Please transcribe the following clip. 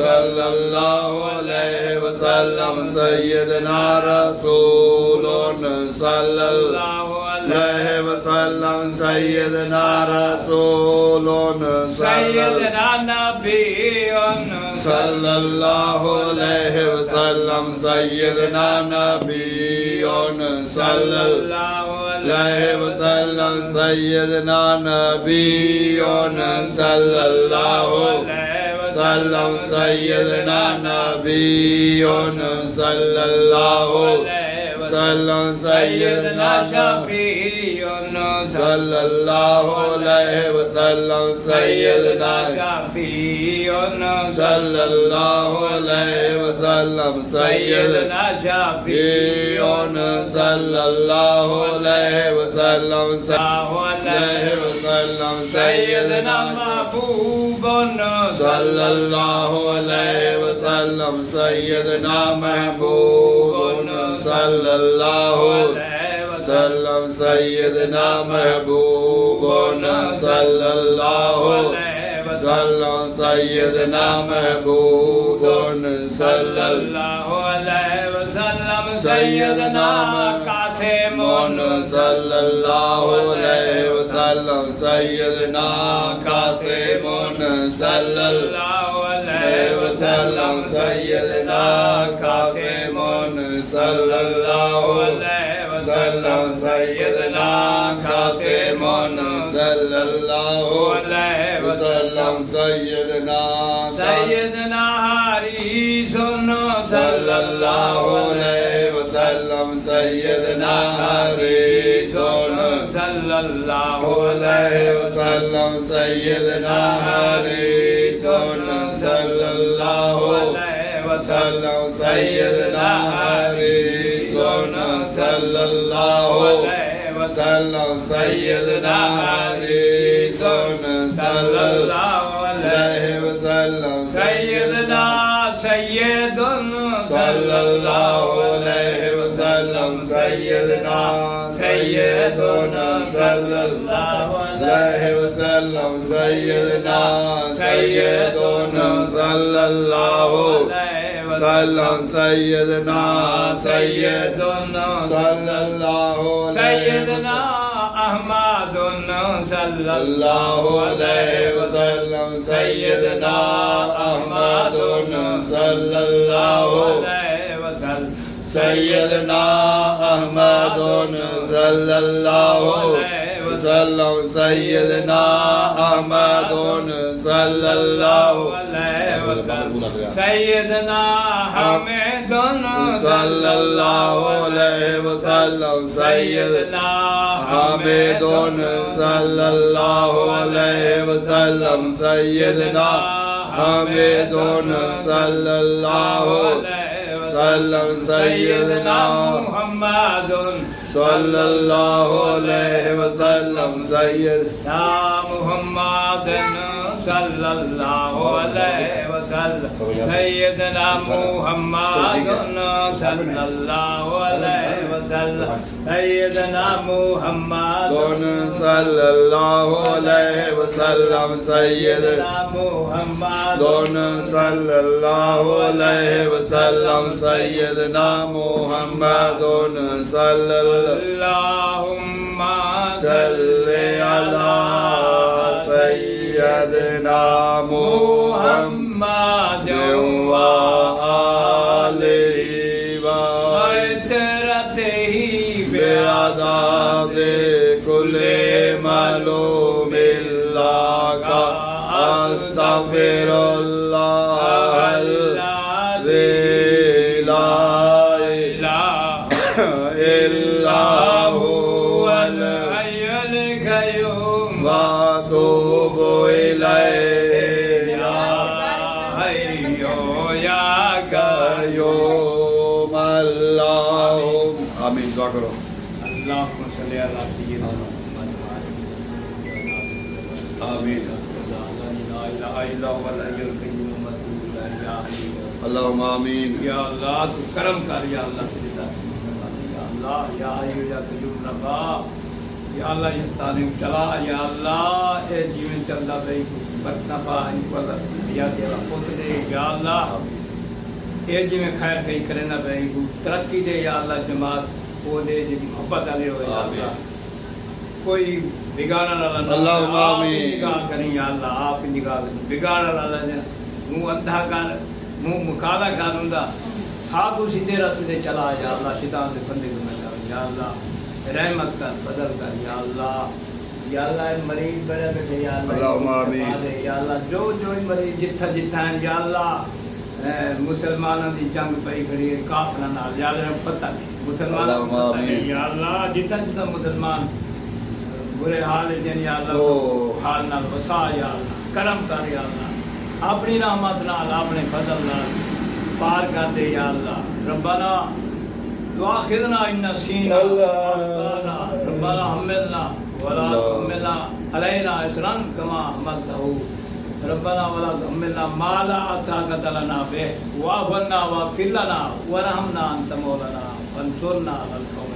सल्लल्लाहु अलैहि वसल्लम सय्यदना रसूलुन सल्लल्लाहु अलैहि वसल्लम सय्यदना रसूलुन सय्यदना नबियुन सल्लल्लाहु अलैहि वसल्लम सय्यदना नबियुन सल्लल्लाहु अलैहि वसल्लम सय्यदना नबियुन सल्लल्लाहु अलैहि वसल्लम सय्यदना नबियुन सल्लल्लाहु अलैहि वसल्लम सय्यदना शफीयुन सल्लल्लाहु अलैहि वसल्लम सय्यदना शफीयुन सल्लल्लाहु अलैहि वसल्लम सय्यदना शफीयुन सल्लल्लाहु अलैहि वसल्लम सय्यदना महबूबुन सल्लल्लाहु अलैहि वसल्लम सय्यदना महबूबुन सल्लल्लाहु अलैहि वसल्लम सय्यदना महबूबुन सल्लल्लाहु अलैहि वसल्लम सय्यदना महबूबुन सल्लल्लाहु अलैहि वसल्लम सय्यदना कासिमुन सल्लल्लाहु अलैहि वसल्लम सय्यदना कासिमुन सल्लल्लाहु अलैहि वसल्लम सय्यदना कासिमुन सल्लल्लाहु अलैहि वसल्लम सय्यदना कासिमुन सल्लल्लाहु अलैहि वसल्लम सय्यदना हारिसुन सल्लल्लाहु अलैहि वसल्लम सय्यदना हारिसुन सल्लल्लाहु अलैहि वसल्लम सय्यदना हारिसुन सल्लल्लाहु अलैहि वसल्लम सय्यदना हारिसुन सल्लल्लाहु अलैहि वसल्लम सय्यदना हारिसुन सल्लल्लाहु अलैहि वसल्लम सय्यदना सय्यदुन सल्लल्लाहु अलैहि वसल्लम सय्यदना सय्यदुन सल्लल्लाहु अलैहि वसल्लम सय्यदना सय्यदुन सल्लल्लाहु अलैहि वसल्लम सय्यदना सय्यदुन सल्लल्लाहु सय्यदना अहमदुन सल्लल्लाहु अलैहि वसल्लम सय्यदना अहमदुन सल्लल्लाहु अलैहि वसल्लम सय्यदना अहमदुन सल्लल्लाहु अलैहि वसल्लम सय्यदना अहमदुन सल्लल्लाहु अलैहि वसल्लम सय्यदना हमीदुन सल्लल्लाहु अलैहि वसल्लम सय्यदना हमीदुन सल्लल्लाहु अलैहि वसल्लम सय्यदना हमीदुन सल्लल्लाहु अलैहि वसल्लम सय्यदना मुहम्मदुन सल्लल्लाहु अलैहि वसल्लम सय्यदना मुहम्मदुन सल्लल्लाहु अलैहि वसल्लम सय्यदना मुहम्मदुन सल्लल्लाहु अलैहि वसल्लम सय्यदना मुहम्मदुन सल्लल्लाहु अलैहि वसल्लम सय्यदना मुहम्मदुन सल्लल्लाहु अलैहि वसल्लम सय्यदना मुहम्मदुन सल्लल्लाहुम्मा सल्लि अला सय्यदना मुहम्मदिन व आलिहि व इतरतिहि बिअदादि कुल्लि मालूमिल्लाह का अस्तगफिरुल्लाह अल्लज़ी ला इलाहा इल्ला हुवल हय्युल क़य्यूम व अतूबु इलैहि या हय्यु या क़य्यूम अल्लाह आमीन। दुआ करो। अल्लाहुम्मा सल्लि अला सय्यिदिना आमीन। अल्लाहुम्मा आमीन। या अल्लाह तू करम कर या अल्लाह तेरी ज़ात या अल्लाह या हय्यु या क़य्यूम रब्बा या अल्लाह ये तालीम चला या अल्लाह ए जीवन चलदा रही बरकत पा इनको या देवा पुत दे या अल्लाह ये जिमें खैर कहीं करे ना भाई तरक्की दे या अल्लाह जमात वो दे जी मोहब्बत वाले हो या अल्लाह कोई बिगाड़ने वाला अल्लाह आमीन निगाह करें या अल्लाह आप निगाह करें बिगाड़ने वाला ने मुंह अंधा कर मुंह मुकाला कर उनका साधु सीधे रास्ते चला या अल्लाह शैतान से बंदे को बचा या अल्लाह रहमत कर बदल कर या अल्लाह मरीज बड़े बैठे या अल्लाह या अल्लाह जो जो मरीज जिथा जिथा है या अल्लाह मुसलमानों की जंग पई खड़ी है काफिरा नाल या अल्लाह पता नहीं मुसलमानों को पता नहीं या अल्लाह जिथा जिथा मुसलमान बुरे हाल है या अल्लाह हाल नाल वसा या अल्लाह करम कर या अल्लाह अपनी रहमत नाल अपने फजल नाल पार कर दे या अल्लाह रब्बना दुआ खिदना इन्ना सीना रब्बना हमिलना वला तुहमिलना अलैना इसरन कमा हमलतहु रब्बना वला तुहमिलना मा ला ताक़त लना बिह वाफ़ना वग़फ़िर लना वरहमना अंत मौलाना वंसुरना अलल क़ौम